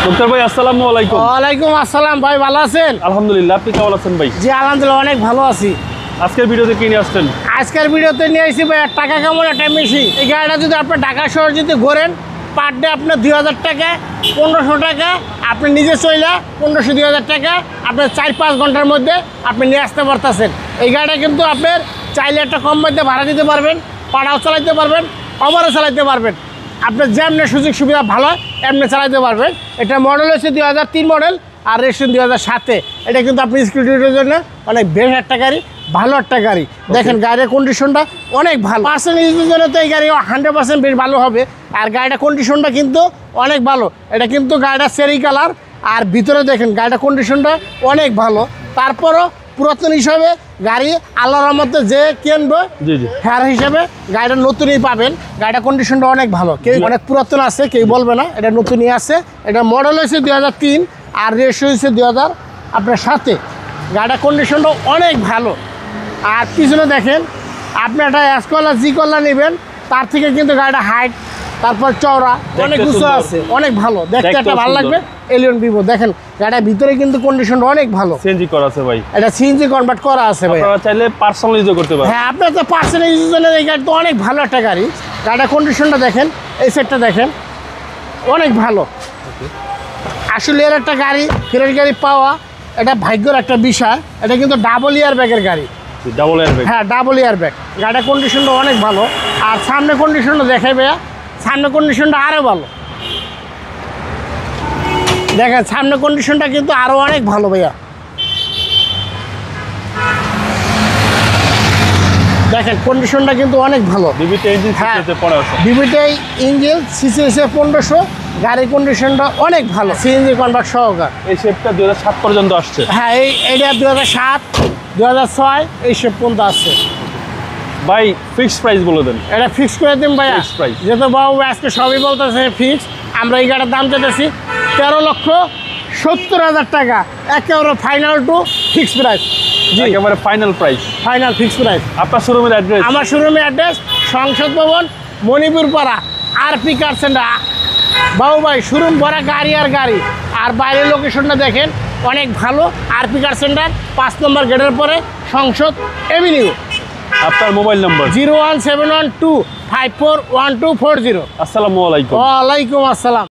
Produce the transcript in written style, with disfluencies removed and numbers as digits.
মুক্তার ভাই আসসালামু আলাইকুম। ওয়ালাইকুম আসসালাম ভাই, ভালো আছেন? আলহামদুলিল্লাহ, আপনি কেমন আছেন ভাই? জি আলহামদুলিল্লাহ অনেক ভালো আছি। আজকের ভিডিওতে কি নিয়ে আসছেন? আজকের ভিডিওতে নিয়ে আসছি ভাই টাকা কেমন একটা মেশিন। এই গাড়িটা যদি আপনি ঢাকা শহর যদি ঘোরেন পার ডে আপনার 2000 টাকা 1500 টাকা, আপনি নিজে চইলা 1500-2000 টাকা আপনার 4-5 ঘন্টার মধ্যে আপনি নিয়ে আসতে পারতেছেন। এই গাড়িটা কিন্তু আপনার চাইলে একটা কম মধ্যে ভাড়া দিতে পারবেন, পাড়াও চালাইতে পারবেন, ওভারও চালাইতে পারবেন। আপনার যেমনি সুযোগ সুবিধা ভালো এমনি চালাইতে পারবেন। এটা মডেল হচ্ছে 2003 মডেল আর রেজিস্ট্রেশন 2007-এ। এটা কিন্তু আপনি স্কুটির জন্য অনেক বেশ একটা গাড়ি, ভালো একটা গাড়ি। দেখেন গাড়ির কন্ডিশনটা অনেক ভালো। পার্সেন্টেজের জন্য তো এই গাড়ি 100% বেশ ভালো হবে। আর গাড়িটার কন্ডিশনটা কিন্তু অনেক ভালো। এটা কিন্তু গাড়িটা চেরি কালার, আর ভিতরে দেখেন গাড়িটার কন্ডিশনটা অনেক ভালো। তারপরও পুরাতন হিসাবে গাড়ি আল্লাহর রহমতে যে কিনবে ফেয়ার হিসাবে গাড়িটা নতুনই পাবেন। গাড়িটার কন্ডিশনটা অনেক ভালো, কেউ অনেক পুরাতন আছে কেউ বলবে না, এটা নতুনই আছে। এটা মডেল হয়েছে 2003 আর রেজিস্ট্রেশন হয়েছে 2007-এ। গাড়িটার কন্ডিশনটা অনেক ভালো। আর পিছনে দেখেন আপনি একটা এস কলা জি কলা নেবেন, তার থেকে কিন্তু গাড়িটা হাইট তারপর চওড়া অনেক উঁচু আছে, অনেক ভালো দেখতে, একটা ভালো লাগবে। এলিয়ন ভিভো দেখেন গাড়িটার ভিতরে কিন্তু কন্ডিশনটা অনেক ভালো। সিএনজি করা আছে ভাই, এটা সিএনজি কনভার্ট করা আছে ভাই। আপনারা চাইলে পার্সোনাল ইউজও করতে পারেন। হ্যাঁ, আপনার তো পার্সোনাল ইউজের জন্য এই গাড়ি তো অনেক ভালো একটা গাড়ি। গাড়িটার কন্ডিশনটা দেখেন, এই সেটটা দেখেন অনেক ভালো। আসলে এর একটা গাড়ি ফ্রেশ গাড়ি পাওয়া এটা ভাগ্যের একটা বিষয়। এটা কিন্তু ডাবল ইয়ার ব্যাগের গাড়ি। Double air bag? হ্যাঁ, ডাবল ইয়ার ব্যাগ। গাড়ির কন্ডিশনটা অনেক ভালো। আর সামনে কন্ডিশনটা দেখাই ভাইয়া, সামনে কন্ডিশনটা আরও ভালো। দেখেন সামনে কন্ডিশনটা কিন্তু আরও অনেক ভালো ভাইয়া। দেখেন কন্ডিশনটা কিন্তু অনেক ভালো। বিবিটি ইঞ্জিন সিসিতে পড়ে আছে। বিবিটি ইঞ্জিন সিসি হচ্ছে 1500। গাড়ির কন্ডিশনটা অনেক ভালো, সিএনজি কনভার্ট সহকার। এই শেপটা 2007 পর্যন্ত আসছে। হ্যাঁ, এইটা 2007, 2006 এই শেপ পর্যন্ত আসছে। ভাই ফিক্সড প্রাইস বলে দেন। এটা ফিক্স করে দিন ভাইয়া। ফিক্সড প্রাইস যেহেতু বাবু আজকে সবই বলতেছে ফিক্স, আমরা এই গাড়ির দাম চাইতেছি 13,70,000 টাকা। একেবারে ফাইনাল টু ফিক্স প্রাইস। জি, একেবারে final price, final fix price. আপনার শোরুমের অ্যাড্রেস? আমার শোরুমের অ্যাড্রেস সংসদ ভবন, মণিপুর পাড়া, আরপি কার সেন্টার। বাবু ভাই শোরুম ভরা গাড়ি আর গাড়ি। আর বাইরের লোকেশনটা দেখেন অনেক ভালো। আরপি কার সেন্টার 5 নম্বর গেটের পরে, সংসদ এভিনিউ। আপনার মোবাইল নম্বর? 01712541240। আসসালামু আলাইকুম। ওয়ালাইকুম আসসালাম।